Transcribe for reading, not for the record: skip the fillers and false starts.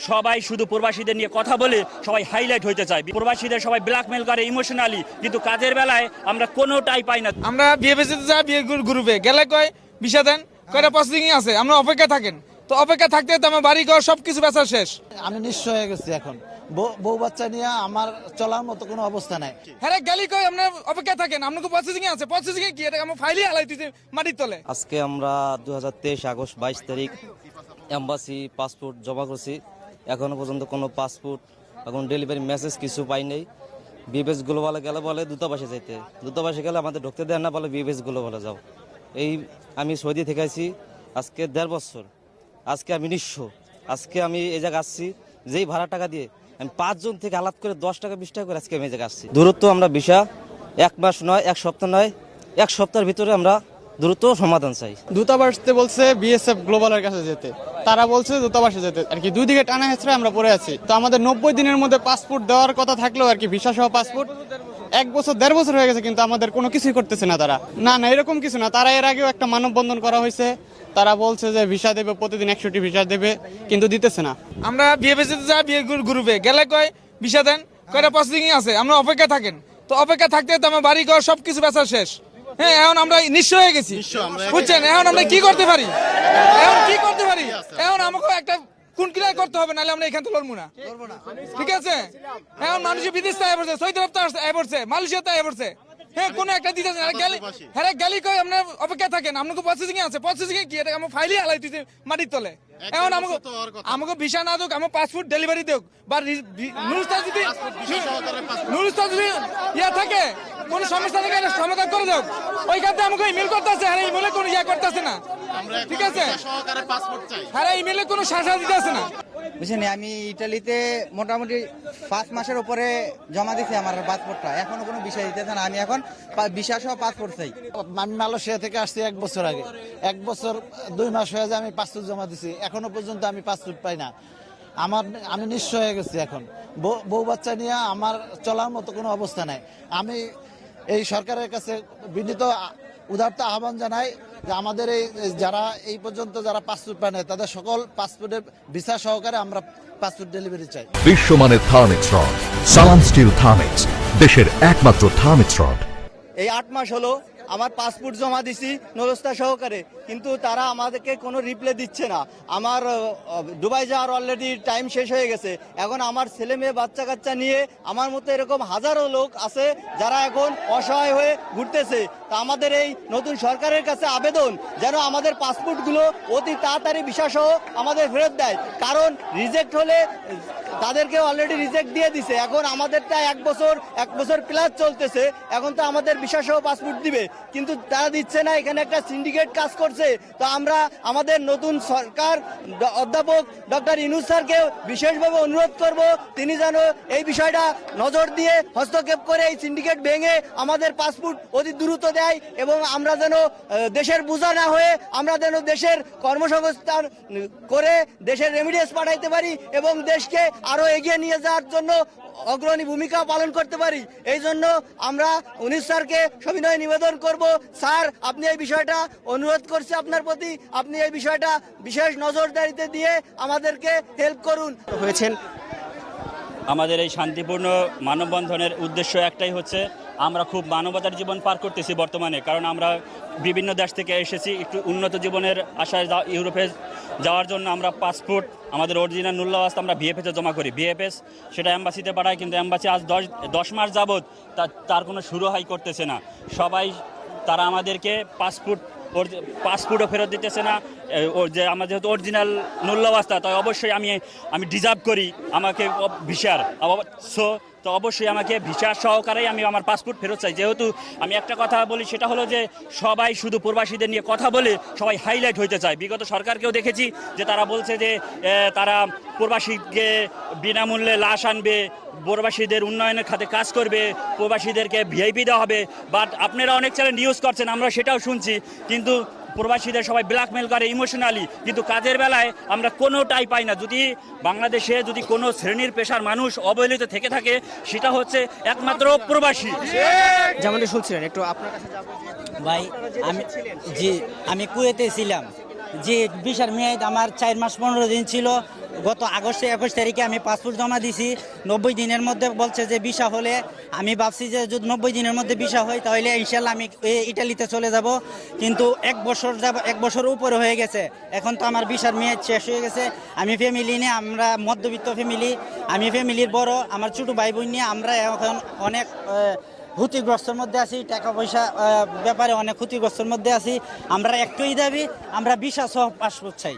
সবাই শুধু প্রবাসীদের নিয়ে কথা বলে সবাই হাইলাইট হইতে চায়, প্রবাসীদের সবাই ব্ল্যাকমেল করে ইমোশনালি, কিন্তু কাজের বেলায় আমরা কোনোটাই পাই না। আমরা বিয়ে বেঁচেতে যাই, বিয়ে গ্রুপে গেলে কয় ভিসা দেন, কয়টা প্রসেসিং আছে, আমরা অপেক্ষা থাকেন, তো অপেক্ষা থাকতে আমার বাড়ি ঘর সবকিছু বেচা শেষ। আমি নিঃস্ব হয়ে গেছি এখন, বউ বাচ্চা নিয়ে আমার চলার মতো কোনো অবস্থা নাই। হ্যাঁ গেলি কয় আপনার অপেক্ষা থাকেন, আপনাকে প্রসেসিং আছে, প্রসেসিং কি এটা আমার ফাইলই হালাইতেছে মাটির তলে। আজকে আমরা 2023 আগস্ট 22 তারিখ এম্বাসি পাসপোর্ট জমা করছি, এখনো পর্যন্ত কোনো পাসপোর্ট এখন ডেলিভারি মেসেজ কিছু পাই নাই। বিএফএস গ্লোবালে গেলে বলে দূতাবাসে যাইতে, দূতাবাসে গেলে আমাদের ঢুকতে দেয় না, বলে বিএফএস গ্লোবালে যাও। এই আমি সৌদি থেকে আছি আজকে 1.5 বছর, আজকে আমি নিঃস্ব। আজকে আমি এই জায়গায় আসছি যেই ভাড়া টাকা দিয়ে আমি 5 জন থেকে আলাদা করে 10 টাকা 20 টাকা করে আজকে আমি এই জায়গায় আসছি। দূরত্ব আমরা ভিসা 1 মাস নয়, 1 সপ্তাহ নয়, 1 সপ্তাহের ভিতরে আমরা দ্রুত সমাধান চাই। দূতাবাসতে বলছে বিএসএফ গ্লোবালের কাছে যেতে, তারা বলছে দূতাবাসে যেতে, আর কি দুই দিকে টানা হেঁচড়ে আমরা পড়ে আছি। তো আমাদের 90 দিনের মধ্যে পাসপোর্ট দেওয়ার কথা থাকলেও আর কি ভিসা সহ পাসপোর্ট 1 বছর 1.5 বছর হয়ে গেছে, কিন্তু আমাদের কোনো কিছুই করতেছে না তারা। না এরকম কিছু না, তারা এর আগেও একটা মানববন্ধন করা হয়েছে, তারা বলছে যে ভিসা দেবে, প্রতিদিন 100টি ভিসা দেবে, কিন্তু দিতেছে না। আমরা বিয়ে বেঁচেতে যাই, বিয়ে গ্রুপে গেলে কয় ভিসা দেন, কয়টা প্রসেসিং আছে, আমরা অপেক্ষা থাকেন, তো অপেক্ষা থাকতে আমার বাড়ি ঘর সবকিছু বেচা শেষ। হ্যাঁ এখন আমরা নিঃস্ব হয়ে গেছি, বুঝছেন? এখন আমরা কি করতে পারি, এখন আমাকে একটা কোন ক্রিয়া করতে হবে, নাহলে আমরা এখান থেকে লড়বো না, ঠিক আছে? এখন মানুষের বিদেশ আয় পড়ছে, সৌদি আরব আয় পড়ছে, মালয়েশিয়াতে আয় পড়ছে, হ্যাঁ কোনো একটা দিতেছে না। হ্যাঁ গেলি কয় আপনার অপেক্ষা থাকেন, আপনাকে প্রসেসিং আছে, প্রসেসিং কি এটা আমার ফাইলই হালাইতেছে মাটির তলে। এখন আমাকে ভিসা না দুক, আমার পাসপোর্ট ডেলিভারি দেখ, বা নুরুস্তাদ যদি ইয়া থাকে, কোন সমস্যা থাকে সমাধান করে দেখ, ওইখান থেকে আমাকে ইমেল করতেছে, হ্যাঁ ইমেলে কোনো ইয়া করতেছে না, ঠিক আছে? হ্যাঁ ইমেলে কোনো শাসা দিতেছে না। বুঝছেন, আমি ইটালিতে মোটামুটি 5 মাসের উপরে জমা দিছি আমার পাসপোর্টটা, এখনো কোনো বিষয় দিতেছে না। আমি এখন ভিসা সহ পাসপোর্ট চাই। আমি মালয়েশিয়া থেকে আসছি 1 বছর আগে, 1 বছর 2 মাস হয়ে যায় আমি পাসপোর্ট জমা দিছি, এখনো পর্যন্ত আমি পাসপোর্ট পাই না। আমি নিঃস্ব হয়ে গেছি এখন, বউ বাচ্চা নিয়ে আমার চলার মতো কোনো অবস্থা নাই। আমি এই সরকারের কাছে বিনীত উদারত আহ্বান জানাই যে আমাদের এই যারা এই পর্যন্ত যারা পাসপোর্ট পায় না, তাদের সকল পাসপোর্টের ভিসা সহকারে আমরা পাসপোর্ট ডেলিভারি চাই। বিশ্বমানের থার্মিক্স রড, সালাম স্টিল থার্মিক্স, দেশের একমাত্র থার্মিক্স রড। এই 8 মাস হলো আমার পাসপোর্ট জমা দিছি নরস্তা সহকারে, কিন্তু তারা আমাদেরকে কোনো রিপ্লাই দিচ্ছে না। আমার দুবাই যাওয়ার অলরেডি টাইম শেষ হয়ে গেছে। এখন আমার ছেলে মেয়ে বাচ্চা কাচ্চা নিয়ে আমার মতো এরকম হাজারো লোক আছে যারা এখন অসহায় হয়ে ঘুরতেছে। তা আমাদের এই নতুন সরকারের কাছে আবেদন যেন আমাদের পাসপোর্টগুলো অতি তাড়াতাড়ি ভিসা সহ আমাদের ফেরত দেয়, কারণ রিজেক্ট হলে তাদেরকে অলরেডি রিজেক্ট দিয়ে দিছে। এখন আমাদেরটা 1 বছর প্লাস চলতেছে, এখন তো আমাদের ভিসা সহ পাসপোর্ট দিবে, কিন্তু তারা দিচ্ছে না। এখানে একটা সিন্ডিকেট কাজ করছে। তো আমরা আমাদের নতুন সরকার অধ্যাপক ডক্টর ইউনূস স্যারকে বিশেষভাবে অনুরোধ করব, তিনি যেন এই বিষয়টা নজর দিয়ে হস্তক্ষেপ করে এই সিন্ডিকেট ভেঙে আমাদের পাসপোর্ট অতি দ্রুত দেয়, এবং আমরা যেন দেশের বোঝা না হয়ে আমরা যেন দেশের কর্মসংস্থান করে দেশের রেমিডিয়েন্স পাঠাইতে পারি এবং দেশকে আরো এগিয়ে নিয়ে যাওয়ার জন্য অগ্রণী ভূমিকা পালন করতে পারি। এই জন্য আমরা ইউনূস স্যারকে সবিনয় নিবেদন করব, স্যার আপনি এই বিষয়টা অনুরোধ করছি আপনার প্রতি, আপনি এই বিষয়টা বিশেষ নজরদারিতে দিয়ে আমাদেরকে হেল্প করুন। হয়েছেন আমাদের এই শান্তিপূর্ণ মানববন্ধনের উদ্দেশ্য একটাই হচ্ছে, আমরা খুব মানবতার জীবন পার করতেছি বর্তমানে, কারণ আমরা বিভিন্ন দেশ থেকে এসেছি একটু উন্নত জীবনের আশায় ইউরোপে যাওয়ার জন্য। আমরা পাসপোর্ট আমাদের অরিজিনাল নুল্লাওয়াস্তা আমরা ভিএফএসে জমা করি, ভিএফএস সেটা এম্বাসিতে পাঠায়, কিন্তু এম্বাসি আজ 10 মাস যাবৎ তার কোনো শুরু করতেছে না। সবাই তারা আমাদেরকে পাসপোর্টও ফেরত দিতেছে না। যে আমার যেহেতু অরিজিনাল নুল্লাওয়াস্তা, তাই অবশ্যই আমি ডিজার্ভ করি আমাকে ভিসার, তো অবশ্যই আমাকে ভিসা সহকারেই আমি আমার পাসপোর্ট ফেরত চাই। যেহেতু আমি একটা কথা বলি, সেটা হলো যে সবাই শুধু প্রবাসীদের নিয়ে কথা বলে সবাই হাইলাইট হইতে চায়। বিগত সরকারকেও দেখেছি যে তারা বলছে যে তারা প্রবাসীকে বিনামূল্যে লাশ আনবে, প্রবাসীদের উন্নয়নের খাতে কাজ করবে, প্রবাসীদেরকে ভিআইপি দেওয়া হবে। বাট আপনারা অনেক চ্যানেল নিউজ করছেন, আমরা সেটাও শুনছি, কিন্তু প্রবাসীদের সবাই ব্ল্যাকমেল করে ইমোশনালি, কিন্তু কাজের বেলায় আমরা কোনোটাই পাই না। যদি বাংলাদেশে যদি কোনো শ্রেণীর পেশার মানুষ অবহেলিত থেকে থাকে, সেটা হচ্ছে একমাত্র প্রবাসী। যেমনটি শুনছিলেন, একটু আপনার কাছে যাবো। ভাই আমি কুয়েতে ছিলাম, যে ভিসার মেয়াদ আমার 4 মাস 15 দিন ছিল। গত আগস্টে 21 তারিখে আমি পাসপোর্ট জমা দিছি। 90 দিনের মধ্যে বলছে যে ভিসা হলে, আমি ভাবছি যে যদি 90 দিনের মধ্যে ভিসা হয় তাহলে ইনশাল্লাহ আমি ইটালিতে চলে যাব। কিন্তু 1 বছর উপরে হয়ে গেছে, এখন তো আমার ভিসার মেয়াদ শেষ হয়ে গেছে। আমি ফ্যামিলি নিয়ে, আমরা মধ্যবিত্ত ফ্যামিলি, আমি ফ্যামিলির বড়, আমার ছোট ভাই বোন নিয়ে আমরা এখন অনেক ক্ষতিগ্রস্তের মধ্যে আছি, টাকা পয়সা ব্যাপারে অনেক ক্ষতিগ্রস্তের মধ্যে আছি। আমরা একটাই দাবি, আমরা ভিসা সহ পাসপোর্ট চাই।